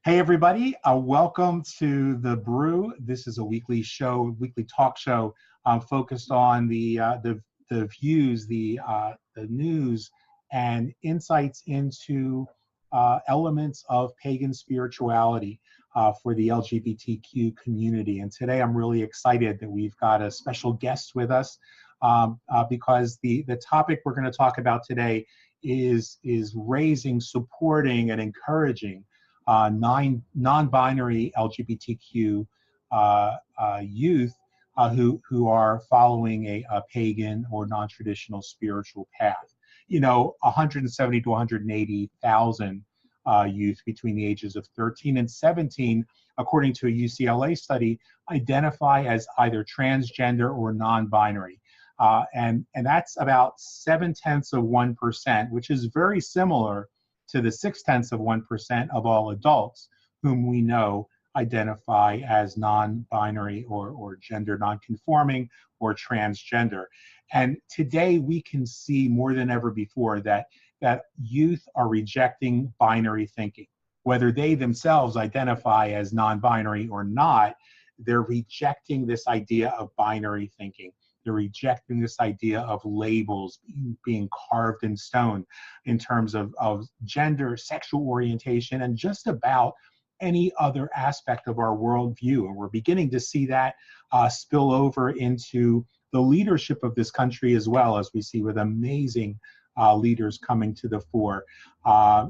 Hey everybody, welcome to the Brew. This is a weekly talk show focused on the views, the news, and insights into elements of pagan spirituality for the LGBTQ community. And today I'm really excited that we've got a special guest with us because the topic we're going to talk about today is raising, supporting, and encouraging non-binary LGBTQ youth who are following a pagan or non-traditional spiritual path. You know, 170 to 180,000 youth between the ages of 13 and 17, according to a UCLA study, identify as either transgender or non-binary. And that's about 0.7%, which is very similar to the 0.6% of all adults whom we know identify as non-binary or gender non-conforming or transgender. And today we can see more than ever before that youth are rejecting binary thinking. Whether they themselves identify as non-binary or not, they're rejecting this idea of binary thinking. They're rejecting this idea of labels being carved in stone in terms of gender, sexual orientation, and just about any other aspect of our worldview. And we're beginning to see that spill over into the leadership of this country as well, as we see with amazing leaders coming to the fore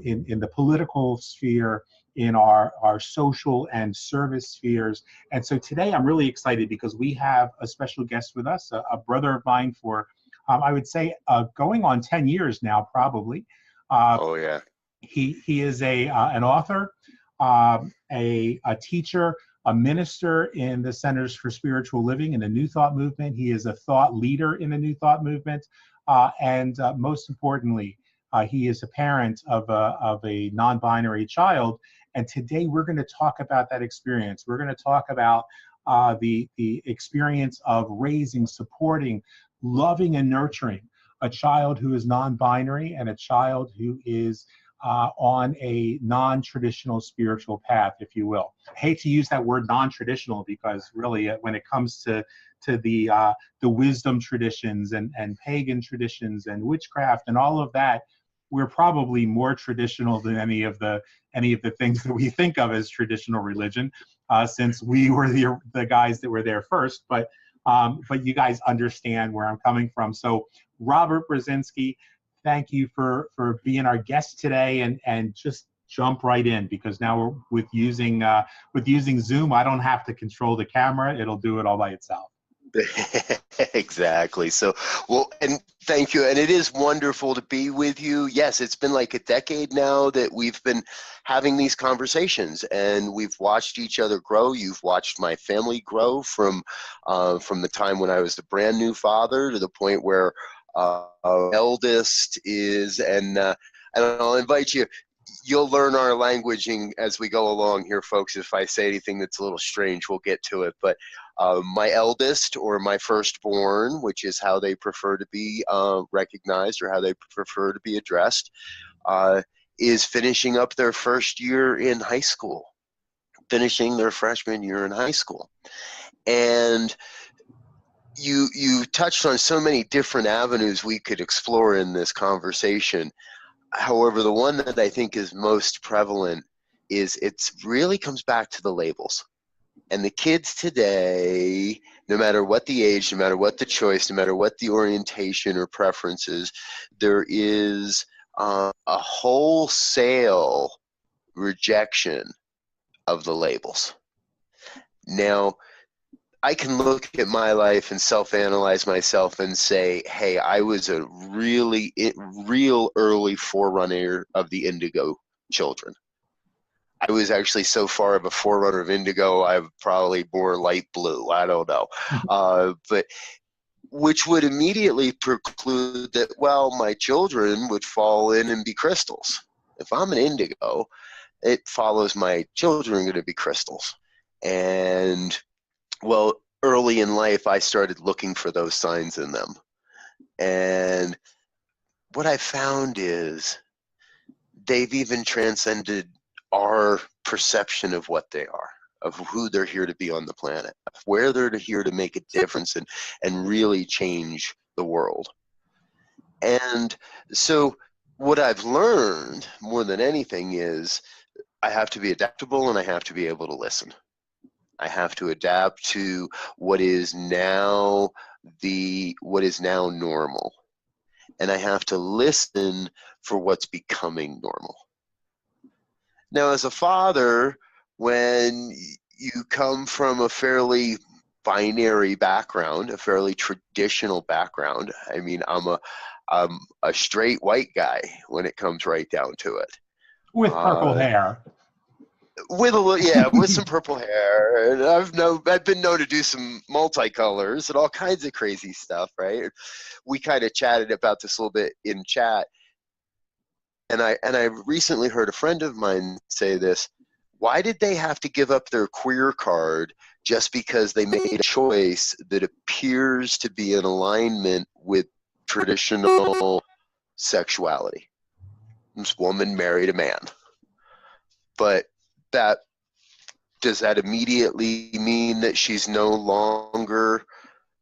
in the political sphere, in our social and service spheres. And so today I'm really excited because we have a special guest with us, a brother of mine for, I would say, going on 10 years now, probably. Oh, yeah. He is an author, a teacher, a minister in the Centers for Spiritual Living in the New Thought movement. He is a thought leader in the New Thought movement. And most importantly, he is a parent of a non-binary child. And today we're going to talk about that experience. We're going to talk about the experience of raising, supporting, loving, and nurturing a child who is non-binary and a child who is on a non-traditional spiritual path, if you will. I hate to use that word non-traditional because really when it comes to the wisdom traditions and pagan traditions and witchcraft and all of that, we're probably more traditional than any of the things that we think of as traditional religion, since we were the guys that were there first. But you guys understand where I'm coming from. So Robert Brzezinski, thank you for being our guest today, and just jump right in, because now with using Zoom, I don't have to control the camera. It'll do it all by itself. Exactly. So, well, and thank you. And it is wonderful to be with you. Yes, it's been like a decade now that we've been having these conversations, and we've watched each other grow. You've watched my family grow from the time when I was a brand new father to the point where our eldest is, and I'll invite you. You'll learn our languaging as we go along here, folks. If I say anything that's a little strange, we'll get to it. But my eldest, or my firstborn, which is how they prefer to be recognized or how they prefer to be addressed, is finishing up their first year in high school, finishing their freshman year in high school. And you touched on so many different avenues we could explore in this conversation. However, the one that I think is most prevalent is it really comes back to the labels. And the kids today, no matter what the age, no matter what the choice, no matter what the orientation or preferences, there is a wholesale rejection of the labels. Now, I can look at my life and self-analyze myself and say, hey, I was a real early forerunner of the indigo children. I was actually so far of a forerunner of indigo, I probably bore light blue. I don't know. But which would immediately preclude that, well, my children would fall in and be crystals. If I'm an indigo, it follows my children are going to be crystals. And well, early in life, I started looking for those signs in them. And what I found is they've even transcended our perception of what they are, of who they're here to be on the planet, of where they're here to make a difference and really change the world. And so what I've learned more than anything is I have to be adaptable, and I have to be able to listen. I have to adapt to what is now normal. And I have to listen for what's becoming normal. Now, as a father, when you come from a fairly binary background, a fairly traditional background, I mean, I'm a straight white guy when it comes right down to it. With purple hair. With a little, yeah, with some purple hair, and I've been known to do some multicolors and all kinds of crazy stuff, right? We kind of chatted about this a little bit in chat, and I recently heard a friend of mine say this: why did they have to give up their queer card just because they made a choice that appears to be in alignment with traditional sexuality? This woman married a man, but does that immediately mean that she's no longer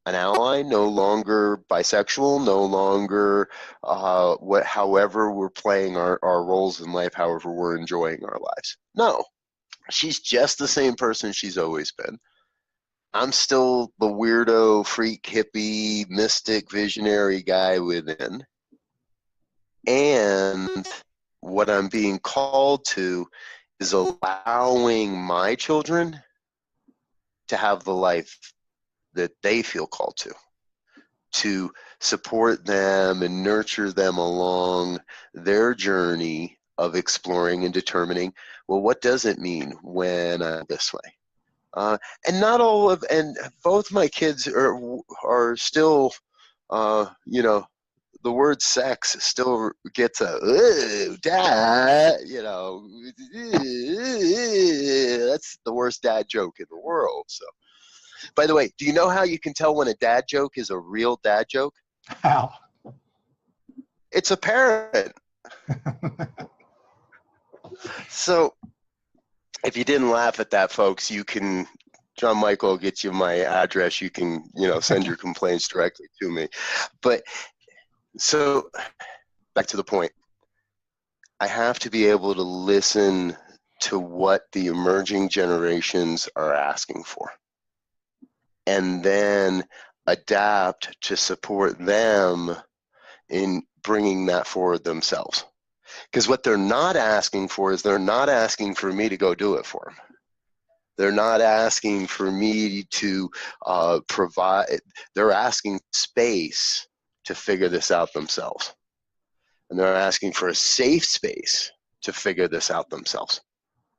an ally, no longer bisexual, no longer however we're playing our roles in life, however we're enjoying our lives? No, she's just the same person she's always been. I'm still the weirdo, freak, hippie, mystic, visionary guy within. And what I'm being called to is allowing my children to have the life that they feel called to support them and nurture them along their journey of exploring and determining, well, what does it mean when I'm this way? And both my kids are still, the word sex still gets dad, that's the worst dad joke in the world. So, by the way, do you know how you can tell when a dad joke is a real dad joke? How? It's apparent. So, if you didn't laugh at that, folks, you can, John Michael will get you my address. You can, send your complaints directly to me. But so, back to the point. I have to be able to listen to what the emerging generations are asking for, and then adapt to support them in bringing that forward themselves. Because what they're not asking for is they're not asking for me to go do it for them. They're not asking for me to provide. They're asking space to figure this out themselves. And they're asking for a safe space to figure this out themselves.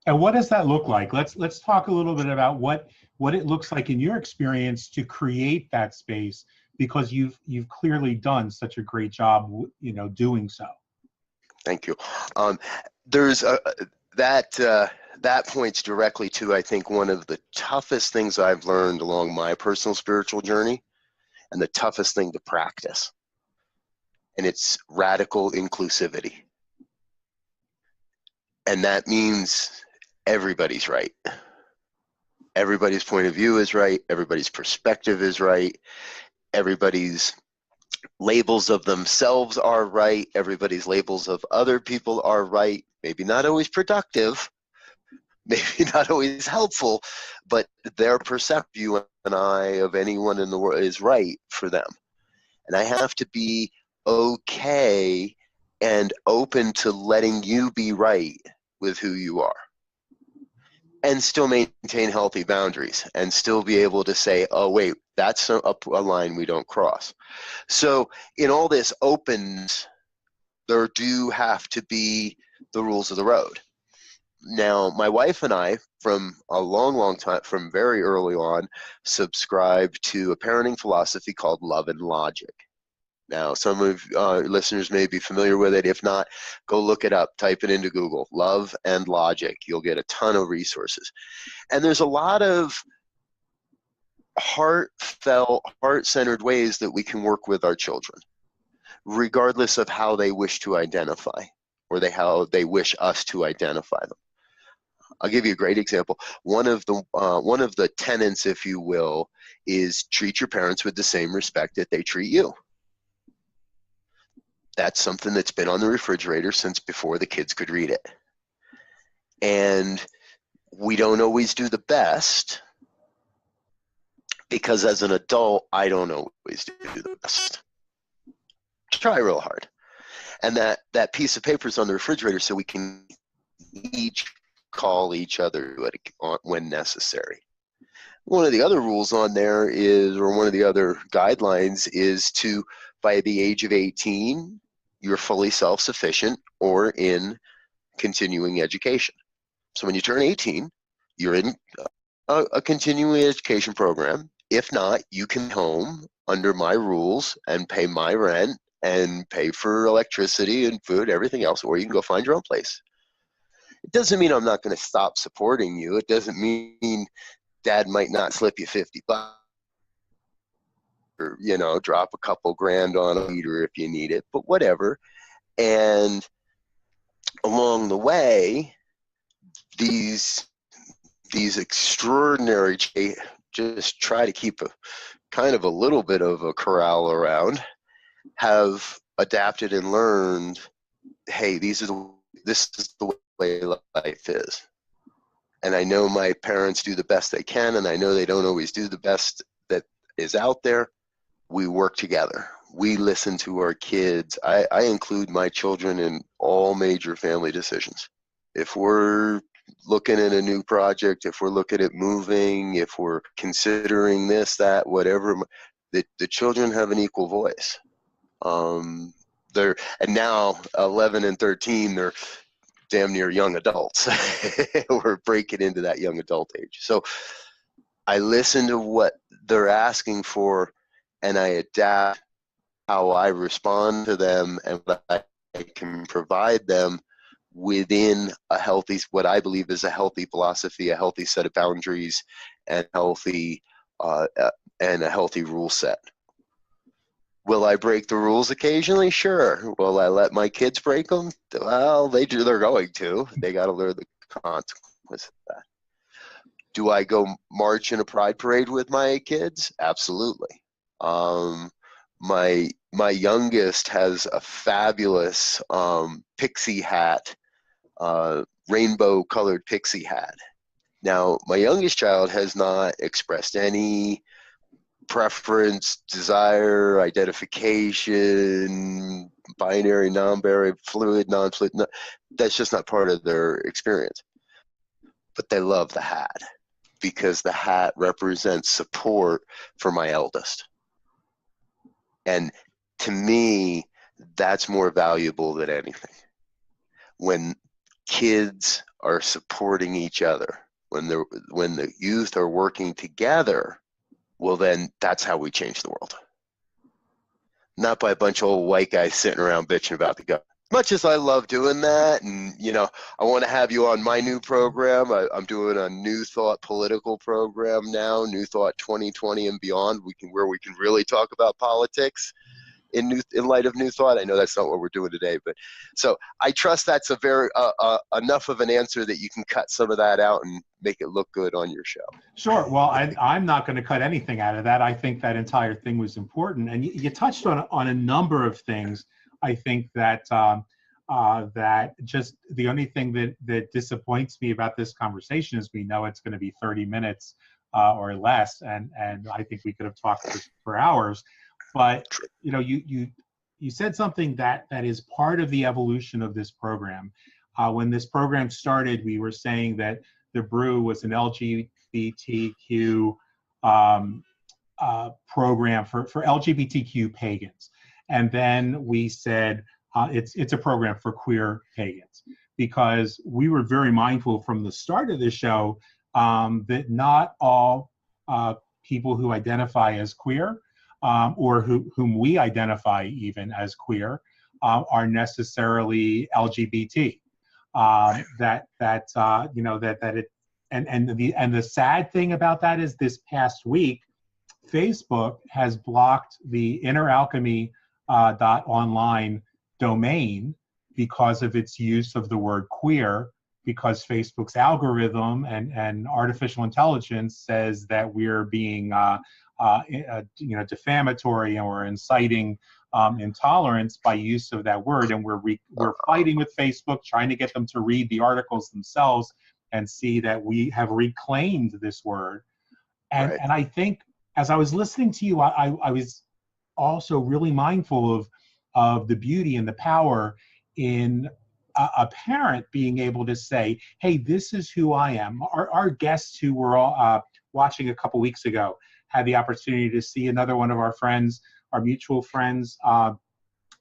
And what does that look like? Let's talk a little bit about what it looks like in your experience to create that space, because you've clearly done such a great job, doing so. Thank you. There's that points directly to, I think, one of the toughest things I've learned along my personal spiritual journey, and the toughest thing to practice. And it's radical inclusivity. And that means everybody's right. Everybody's point of view is right. Everybody's perspective is right. Everybody's labels of themselves are right. Everybody's labels of other people are right. Maybe not always productive, maybe not always helpful, but their perception, you and I, of anyone in the world is right for them. And I have to be okay and open to letting you be right with who you are, and still maintain healthy boundaries, and still be able to say, oh wait, that's a line we don't cross. So in all this openness, there do have to be the rules of the road. Now, my wife and I, from a long time, from very early on, subscribed to a parenting philosophy called Love and Logic. Now, some of listeners may be familiar with it. If not, go look it up. Type it into Google, Love and Logic. You'll get a ton of resources. And there's a lot of heartfelt, heart-centered ways that we can work with our children, regardless of how they wish to identify, or how they wish us to identify them. I'll give you a great example. One of the tenets, if you will, is treat your parents with the same respect that they treat you. That's something that's been on the refrigerator since before the kids could read it. And we don't always do the best, because as an adult, I don't always do the best. Try real hard. And that piece of paper is on the refrigerator so we can each call each other when necessary. One of the other rules on there is, or one of the other guidelines is to, by the age of 18, you're fully self-sufficient or in continuing education. So when you turn 18, you're in a continuing education program. If not, you can home under my rules and pay my rent and pay for electricity and food, everything else, or you can go find your own place. It doesn't mean I'm not going to stop supporting you. It doesn't mean Dad might not slip you $50 or, you know, drop a couple grand on a heater if you need it, but whatever. And along the way, these extraordinary, just try to keep a kind of a little bit of a corral around, have adapted and learned, hey, this is the way life is. And I know my parents do the best they can, and I know they don't always do the best that is out there. We work together. We listen to our kids. I include my children in all major family decisions. If we're looking at a new project, if we're looking at moving, if we're considering this, that, whatever, the children have an equal voice. And now 11 and 13, they're damn near young adults. We're breaking into that young adult age. So I listen to what they're asking for, and I adapt how I respond to them and what I can provide them within a healthy, what I believe is a healthy philosophy, a healthy set of boundaries, and a healthy rule set. Will I break the rules occasionally? Sure. Will I let my kids break them? Well, they're going to. They got to learn the consequence of that. Do I go march in a pride parade with my kids? Absolutely. My youngest has a fabulous pixie hat, rainbow colored pixie hat. Now, my youngest child has not expressed any preference, desire, identification, binary, non-binary, fluid, non-fluid. No, that's just not part of their experience. But they love the hat because the hat represents support for my eldest. And to me, that's more valuable than anything. When kids are supporting each other, when the youth are working together, well, then that's how we change the world. Not by a bunch of old white guys sitting around bitching about the government. Much as I love doing that, and I want to have you on my new program. I'm doing a New Thought political program now, New Thought 2020 and beyond. Where we can really talk about politics in light of New Thought. I know that's not what we're doing today, but so I trust that's a very enough of an answer that you can cut some of that out and make it look good on your show. Sure. Well, I'm not going to cut anything out of that. I think that entire thing was important, and you touched on a number of things. I think that that just the only thing that disappoints me about this conversation is we know it's going to be 30 minutes or less, and I think we could have talked for hours. But you said something that is part of the evolution of this program. When this program started, we were saying that the Brew was an LGBTQ program for LGBTQ pagans, and then we said it's a program for queer pagans, because we were very mindful from the start of the show that not all people who identify as queer or whom we identify even as queer are necessarily LGBT. The sad thing about that is this past week, Facebook has blocked the inneralchemy.online domain because of its use of the word queer because Facebook's algorithm and artificial intelligence says that we're being defamatory or inciting intolerance by use of that word, and we're fighting with Facebook, trying to get them to read the articles themselves and see that we have reclaimed this word. And Right. and I think as I was listening to you, I was also really mindful of the beauty and the power in a parent being able to say, hey, this is who I am. Our guests who were all watching a couple weeks ago had the opportunity to see another one of our friends, our mutual friends,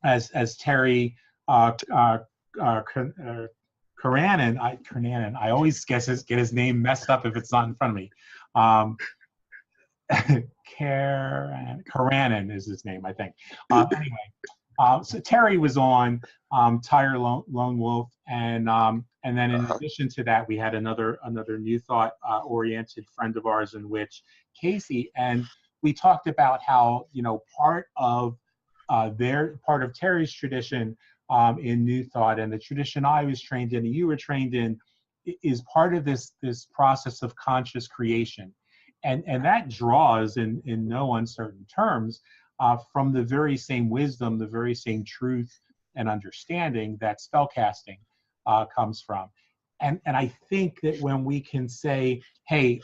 as Terry Karanen. I always get his name messed up if it's not in front of me. Karanen is his name, I think. Anyway, so Terry was on Tire Lone Wolf, and then in addition to that, we had another New Thought oriented friend of ours, in which Casey, and we talked about how part of Terry's tradition in New Thought, and the tradition I was trained in and you were trained in, is part of this process of conscious creation. And that draws in no uncertain terms from the very same wisdom, the very same truth and understanding that spellcasting comes from. And I think that when we can say, hey,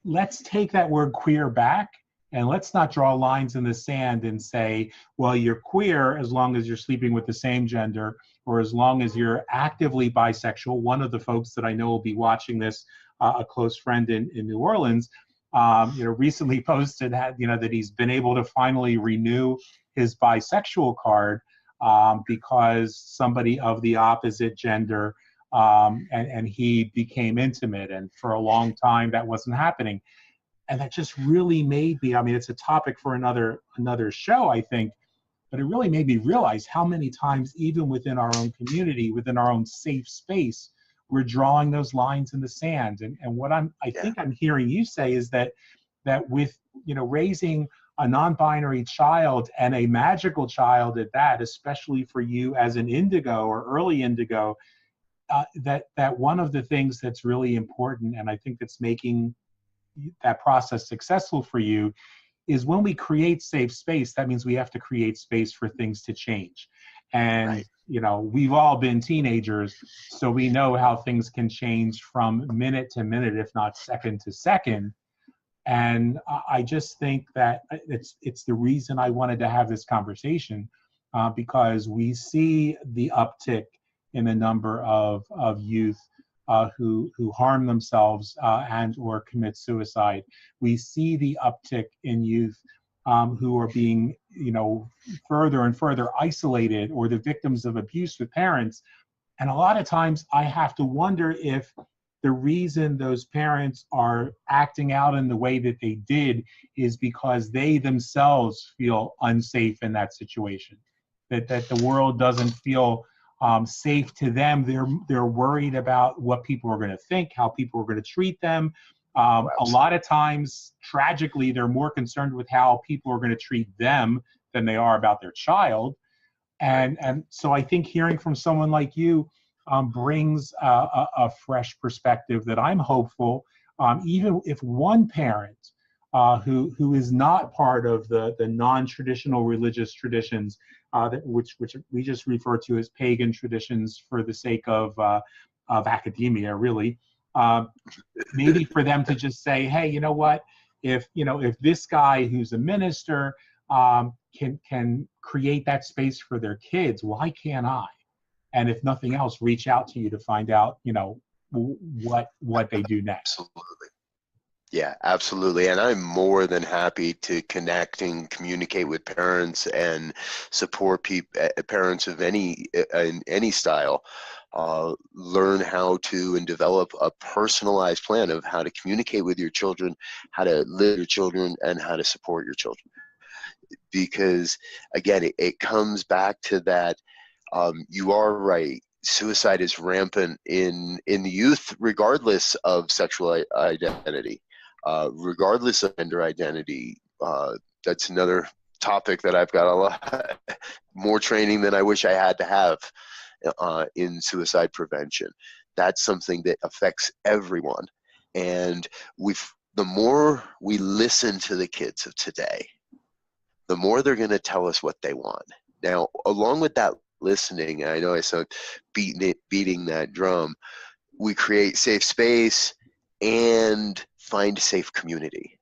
let's take that word queer back, and let's not draw lines in the sand and say, well, you're queer as long as you're sleeping with the same gender, or as long as you're actively bisexual. One of the folks that I know will be watching this, a close friend in New Orleans, recently posted that he's been able to finally renew his bisexual card because somebody of the opposite gender and he became intimate, and for a long time that wasn't happening. And that just really made me, it's a topic for another show, I think, but it really made me realize how many times, even within our own community, within our own safe space, we're drawing those lines in the sand. And what I think I'm hearing you say is that with raising a non-binary child, and a magical child at that, especially for you as an indigo or early indigo, that one of the things that's really important, and I think that's making that process successful for you, is when we create safe space, that means we have to create space for things to change. And Right. We've all been teenagers, so we know how things can change from minute to minute, if not second to second. And I just think that it's the reason I wanted to have this conversation, because we see the uptick in the number of youth who harm themselves and or commit suicide. We see the uptick in youth who are being, further and further isolated, or the victims of abuse with parents. And a lot of times I have to wonder if the reason those parents are acting out in the way that they did is because they themselves feel unsafe in that situation, that the world doesn't feel safe to them. They're worried about what people are going to think, how people are going to treat them. A lot of times, tragically, they're more concerned with how people are going to treat them than they are about their child. And so I think hearing from someone like you brings a fresh perspective that I'm hopeful, even if one parent who is not part of the non-traditional religious traditions, which we just refer to as pagan traditions for the sake of academia, really, maybe for them to just say, hey, you know what? If this guy who's a minister can create that space for their kids, why can't I? And if nothing else, reach out to you to find out, what they do next. Absolutely. Yeah, absolutely. And I'm more than happy to connect and communicate with parents and support parents of any style. Learn how to and develop a personalized plan of how to communicate with your children, how to live your children, and how to support your children. Because again, it comes back to that. You are right. Suicide is rampant in the youth, regardless of sexual identity, regardless of gender identity. That's another topic that I've got a lot more training than I wish I had to have in suicide prevention. That's something that affects everyone. And the more we listen to the kids of today, the more they're going to tell us what they want. Now, along with that listening, I know I sound beating that drum, we create safe space and find a safe community.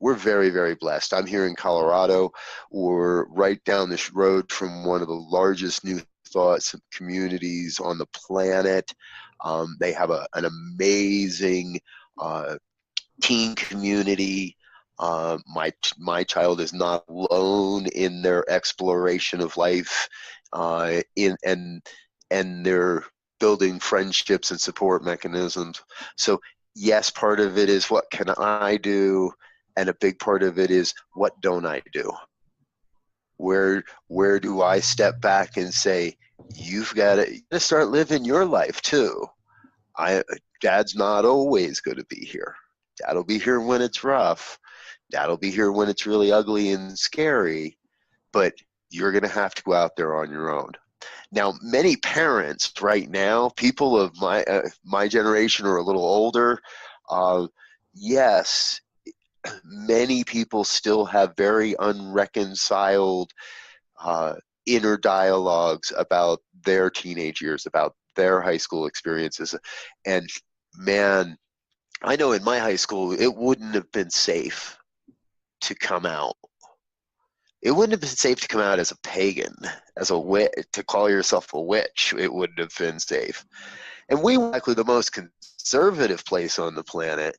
We're very, very blessed. I'm here in Colorado. We're right down this road from one of the largest New Thoughts communities on the planet. They have an amazing teen community. My child is not alone in their exploration of life, and they're building friendships and support mechanisms. So yes, part of it is what can I do, and a big part of it is what don't I do. Where do I step back and say, you've got to start living your life too. Dad's not always going to be here. Dad'll be here when it's rough. Dad'll be here when it's really ugly and scary, but you're going to have to go out there on your own. Now, many parents right now, people of my generation or a little older, yes, many people still have very unreconciled inner dialogues about their teenage years, about their high school experiences. And man, I know in my high school, it wouldn't have been safe to come out. It wouldn't have been safe to come out as a pagan, as a witch, to call yourself a witch. It wouldn't have been safe. And we were actually the most conservative place on the planet,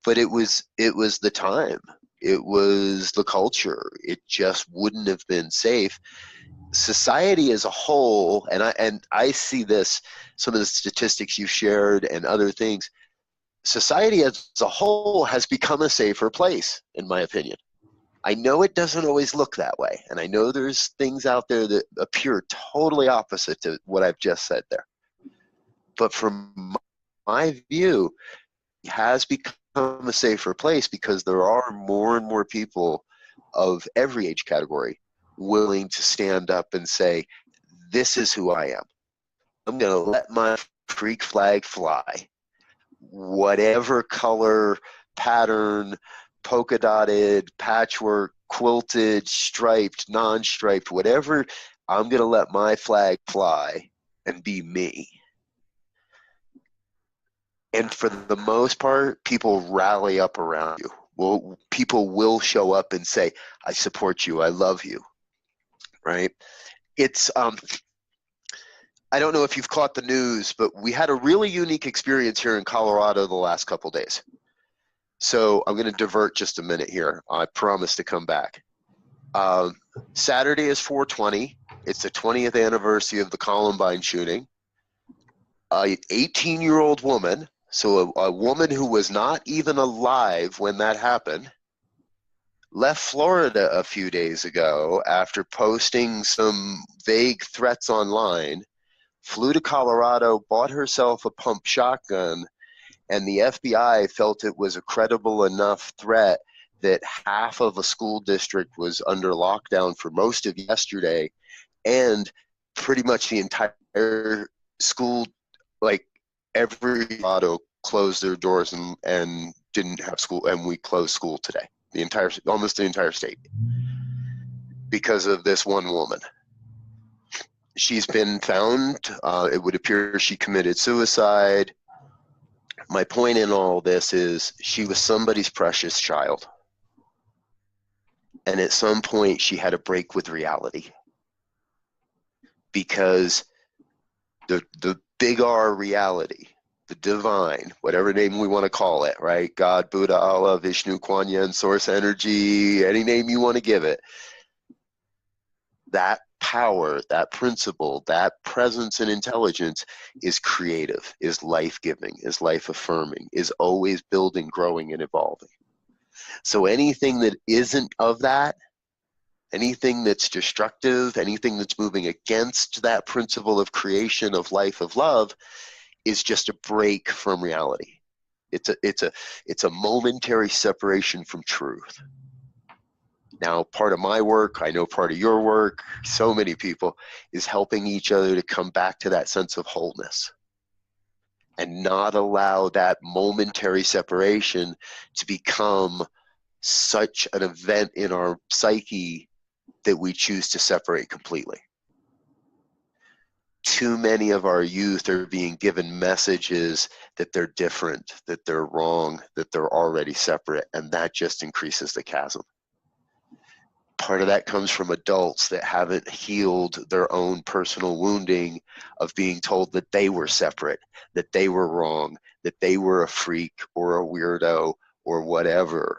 but it was the time. It was the culture. It just wouldn't have been safe. Society as a whole, and I see this, some of the statistics you shared and other things, society as a whole has become a safer place, in my opinion. I know it doesn't always look that way, and I know there's things out there that appear totally opposite to what I've just said there. But from my view, it has become a safer place because there are more and more people of every age category willing to stand up and say, this is who I am. I'm going to let my freak flag fly. Whatever color, pattern, polka dotted, patchwork, quilted, striped, non-striped, whatever, I'm going to let my flag fly and be me. And for the most part, people rally up around you. Well, people will show up and say, I support you, I love you, right? It's, I don't know if you've caught the news, but we had a really unique experience here in Colorado the last couple days. So I'm going to divert just a minute here. I promise to come back. Saturday is 4/20. It's the 20th anniversary of the Columbine shooting. An 18-year-old woman, so a woman who was not even alive when that happened, left Florida a few days ago after posting some vague threats online, flew to Colorado, bought herself a pump shotgun, and the FBI felt it was a credible enough threat that half of a school district was under lockdown for most of yesterday, and pretty much the entire school, like every auto, closed their doors and didn't have school, and we closed school today. Almost the entire state, because of this one woman. She's been found. It would appear she committed suicide. My point in all this is she was somebody's precious child. And at some point she had a break with reality. Because the big R reality, the divine, whatever name we want to call it, right? God, Buddha, Allah, Vishnu, Kuan Yin, source energy, any name you want to give it. That power, that principle, that presence and intelligence is creative, is life-giving, is life-affirming, is always building, growing, and evolving. So anything that isn't of that, anything that's destructive, anything that's moving against that principle of creation, of life, of love, is just a break from reality. It's a momentary separation from truth. Now, part of my work, I know part of your work, so many people, is helping each other to come back to that sense of wholeness. and not allow that momentary separation to become such an event in our psyche that we choose to separate completely. Too many of our youth are being given messages that they're different, that they're wrong, that they're already separate, and that just increases the chasm. Part of that comes from adults that haven't healed their own personal wounding of being told that they were separate, that they were wrong, that they were a freak or a weirdo or whatever,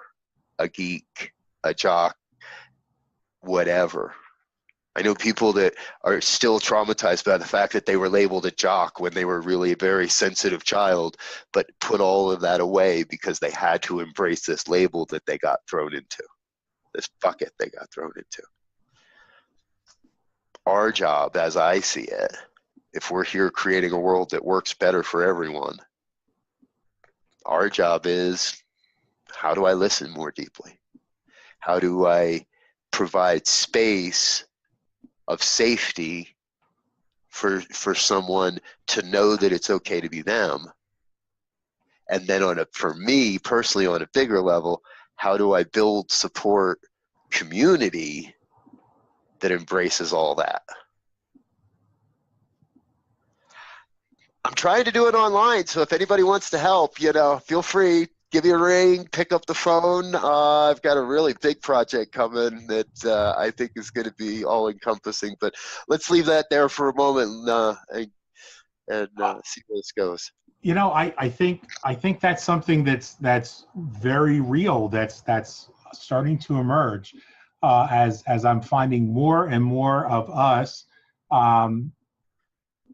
a geek, a jock, whatever. I know people that are still traumatized by the fact that they were labeled a jock when they were really a very sensitive child, but put all of that away because they had to embrace this label that they got thrown into. This bucket they got thrown into. Our job, as I see it, if we're here creating a world that works better for everyone, our job is, how do I listen more deeply? How do I provide space of safety for someone to know that it's okay to be them? And then for me personally, on a bigger level, how do I build support community that embraces all that? I'm trying to do it online, so if anybody wants to help, feel free. Give me a ring, pick up the phone. I've got a really big project coming that I think is going to be all-encompassing. But let's leave that there for a moment and see where this goes. I think that's something that's very real. That's starting to emerge as I'm finding more and more of us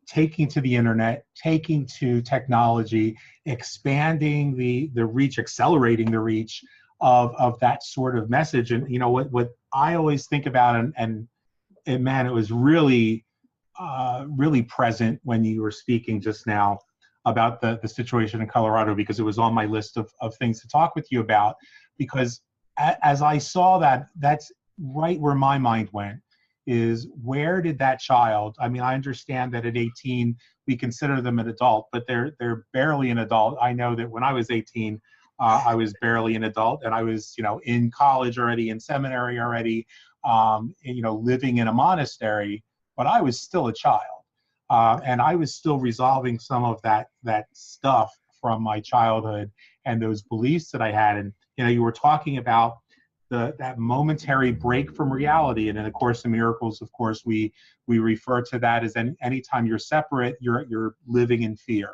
taking to the internet, taking to technology, expanding the reach, accelerating the reach of that sort of message. And what I always think about, and man, it was really present when you were speaking just now about the situation in Colorado, because it was on my list of things to talk with you about, because as I saw that, that's right where my mind went, is where did that child, I mean, I understand that at 18, we consider them an adult, but they're barely an adult. I know that when I was 18, I was barely an adult, and I was, in college already, in seminary already, living in a monastery, but I was still a child. And I was still resolving some of that stuff from my childhood and those beliefs that I had. And, you were talking about that momentary break from reality. And in A Course in Miracles, of course, we refer to that as anytime you're separate, you're living in fear.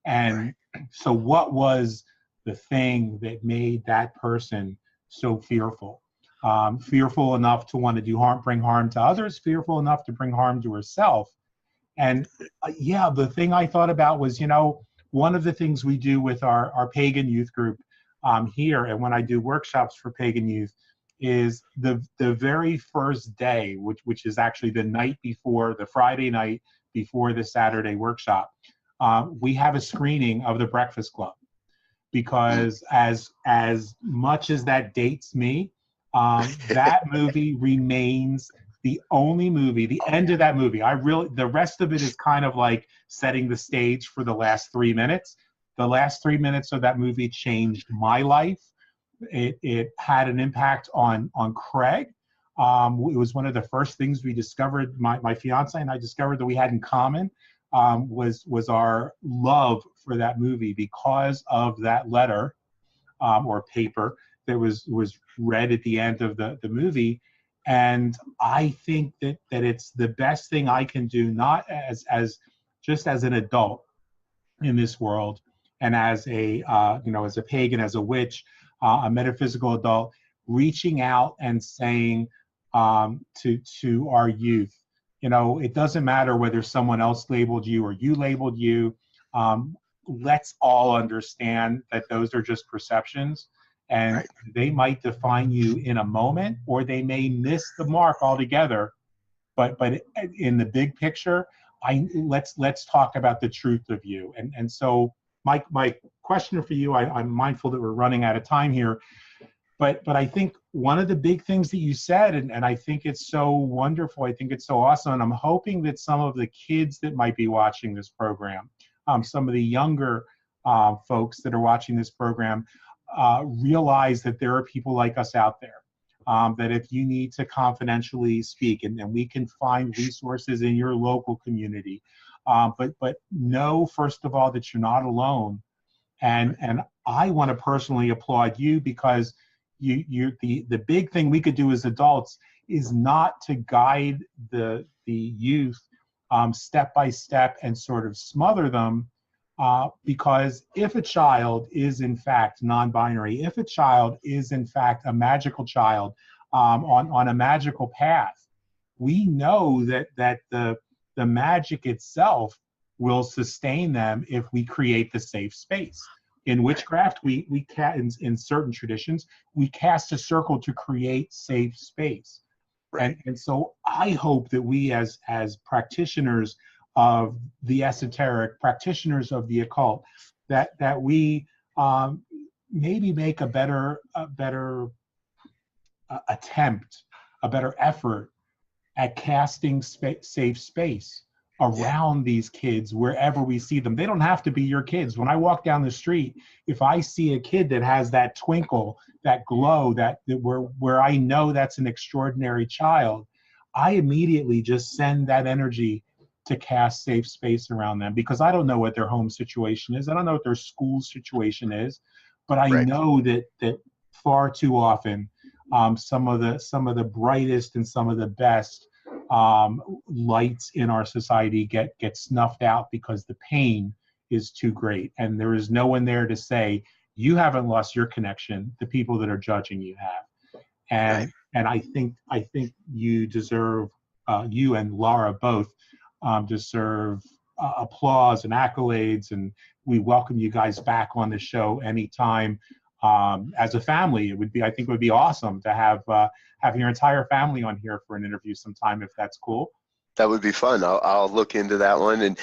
And so what was the thing that made that person so fearful? Fearful enough to want to bring harm to others, fearful enough to bring harm to herself. And the thing I thought about was, one of the things we do with our pagan youth group here, and when I do workshops for pagan youth, is the very first day, which is actually the night before, the Friday night before the Saturday workshop, we have a screening of The Breakfast Club, because as much as that dates me, that movie remains the only movie, the end of that movie. The rest of it is kind of like setting the stage for the last 3 minutes. The last 3 minutes of that movie changed my life. It had an impact on Craig. It was one of the first things we discovered, my fiance and I discovered that we had in common, was our love for that movie, because of that letter or paper that was read at the end of the movie. And I think that it's the best thing I can do, not as just as an adult in this world, and as a as a pagan, as a witch, a metaphysical adult, reaching out and saying to our youth, it doesn't matter whether someone else labeled you or you labeled you. Let's all understand that those are just perceptions, and they might define you in a moment, or they may miss the mark altogether. But in the big picture, let's talk about the truth of you. And so my question for you, I'm mindful that we're running out of time here, but I think one of the big things that you said, and I think it's so wonderful, I think it's so awesome, and I'm hoping that some of the kids that might be watching this program some of the younger folks that are watching this program realize that there are people like us out there. That if you need to confidentially speak, and we can find resources in your local community, but know first of all that you're not alone. And I want to personally applaud you, because the big thing we could do as adults is not to guide the youth step by step and sort of smother them, because if a child is in fact non-binary, if a child is in fact a magical child on a magical path, we know that the magic itself will sustain them if we create the safe space. In witchcraft, we in certain traditions, we cast a circle to create safe space. Right. And so I hope that we as practitioners of the esoteric, practitioners of the occult, that we maybe make a better attempt, a better effort at casting safe space around these kids wherever we see them. They don't have to be your kids. When I walk down the street, if I see a kid that has that twinkle, that glow, that where I know that's an extraordinary child, I immediately just send that energy to cast safe space around them, because I don't know what their home situation is. I don't know what their school situation is, but I know that far too often some of the brightest and some of the best lights in our society get snuffed out because the pain is too great, and there is no one there to say you haven't lost your connection. The people that are judging you have, and I think you deserve, you and Laura both deserve applause and accolades, and we welcome you guys back on the show anytime. As a family, I think it would be awesome to have your entire family on here for an interview sometime, if that's cool. That would be fun. I'll look into that one. And,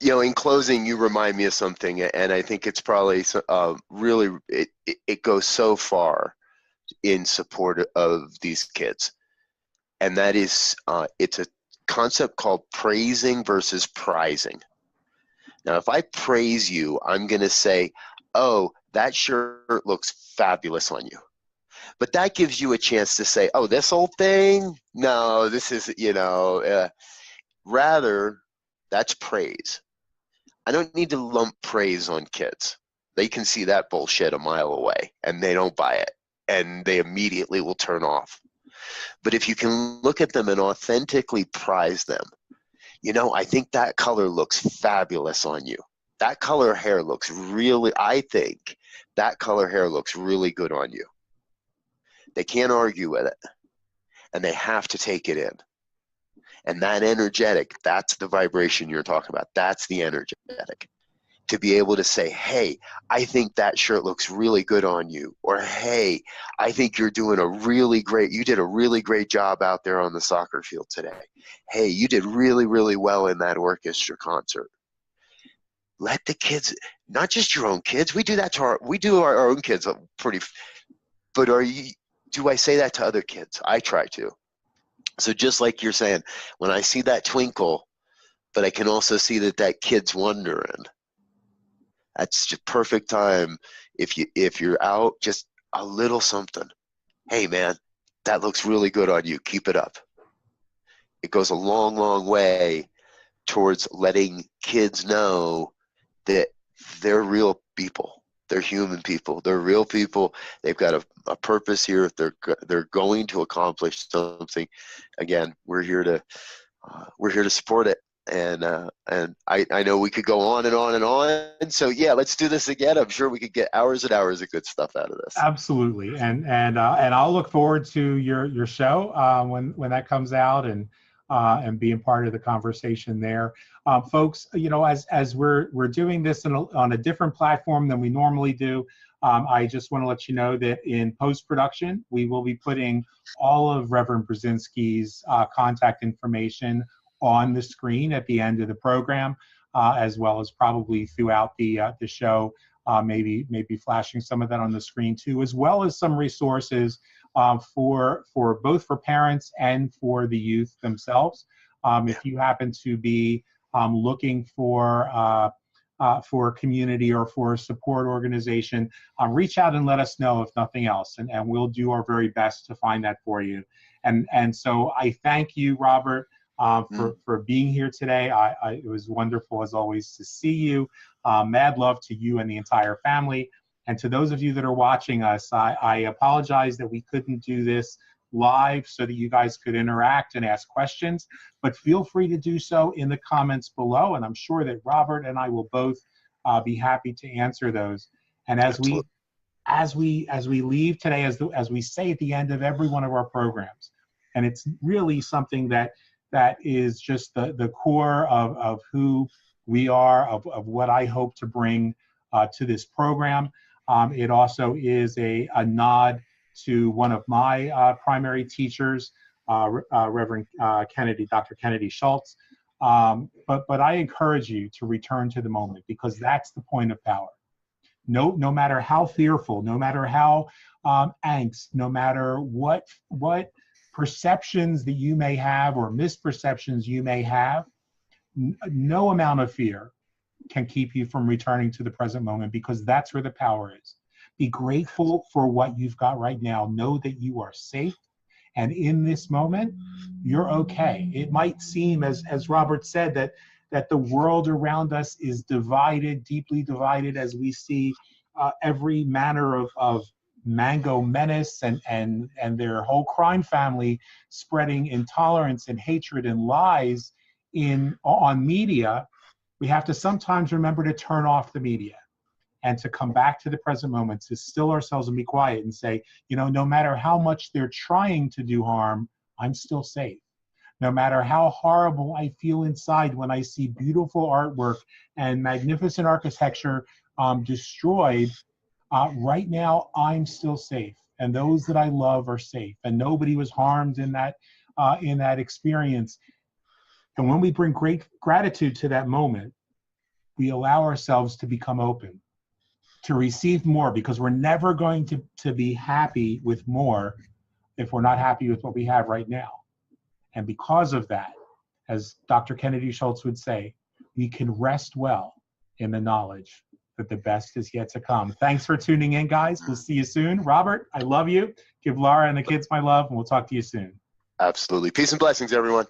in closing, you remind me of something, and I think it's probably really, it goes so far in support of these kids. And that is, it's a concept called praising versus prizing. Now, if I praise you, I'm going to say, oh, that shirt looks fabulous on you. But that gives you a chance to say, oh, this old thing? No, this is, rather, that's praise. I don't need to lump praise on kids. They can see that bullshit a mile away, and they don't buy it, and they immediately will turn off. But if you can look at them and authentically prize them, I think that color looks fabulous on you. That color hair looks really, I think that color hair looks really good on you. They can't argue with it, and they have to take it in. And that energetic, that's the vibration you're talking about. That's the energetic. To be able to say, hey, I think that shirt looks really good on you. Or, hey, I think you did a really great job out there on the soccer field today. Hey, you did really, really well in that orchestra concert. Let the kids, not just your own kids, we do that to our own kids pretty, but do I say that to other kids? I try to. So just like you're saying, when I see that twinkle, but I can also see that kid's wondering, that's just perfect time. If you're out, just a little something. Hey man, that looks really good on you. Keep it up. It goes a long, long way towards letting kids know that they're real people. They're human people. They're real people. They've got a purpose here. They're going to accomplish something. Again, we're here to support it. And I know we could go on and on and on. So yeah, let's do this again. I'm sure we could get hours and hours of good stuff out of this. Absolutely. And I'll look forward to your show when that comes out, and being part of the conversation there. Folks, as we're doing this on a different platform than we normally do, I just want to let you know that in post-production, we will be putting all of Reverend Brzezinski's contact information on the screen at the end of the program, as well as probably throughout the show, maybe flashing some of that on the screen too, as well as some resources for both for parents and for the youth themselves. If you happen to be looking for for a community or for a support organization, reach out and let us know if nothing else, and we'll do our very best to find that for you. And so I thank you, Robert, for being here today. It was wonderful, as always, to see you. Mad love to you and the entire family. And to those of you that are watching us, I apologize that we couldn't do this live so that you guys could interact and ask questions, but feel free to do so in the comments below, and I'm sure that Robert and I will both be happy to answer those. And as we leave today, as we say at the end of every one of our programs, and it's really something that is just the core of who we are, of what I hope to bring to this program. It also is a nod to one of my primary teachers, Reverend Dr. Kennedy Schultz. But I encourage you to return to the moment, because that's the point of power. No matter how fearful, no matter how angst, no matter what perceptions that you may have or misperceptions you may have, no amount of fear can keep you from returning to the present moment, because that's where the power is. Be grateful for what you've got right now. Know that you are safe. And in this moment, you're okay. It might seem, as Robert said, that the world around us is divided, deeply divided, as we see every manner of Mango Menace and their whole crime family spreading intolerance and hatred and lies on media. We have to sometimes remember to turn off the media and to come back to the present moment, to still ourselves and be quiet and say, no matter how much they're trying to do harm, I'm still safe. No matter how horrible I feel inside when I see beautiful artwork and magnificent architecture destroyed, right now I'm still safe. And those that I love are safe. And nobody was harmed in that experience. And when we bring great gratitude to that moment, we allow ourselves to become open, to receive more, because we're never going to be happy with more if we're not happy with what we have right now. And because of that, as Dr. Kennedy Schultz would say, we can rest well in the knowledge that the best is yet to come. Thanks for tuning in, guys. We'll see you soon. Robert, I love you. Give Laura and the kids my love, and we'll talk to you soon. Absolutely. Peace and blessings, everyone.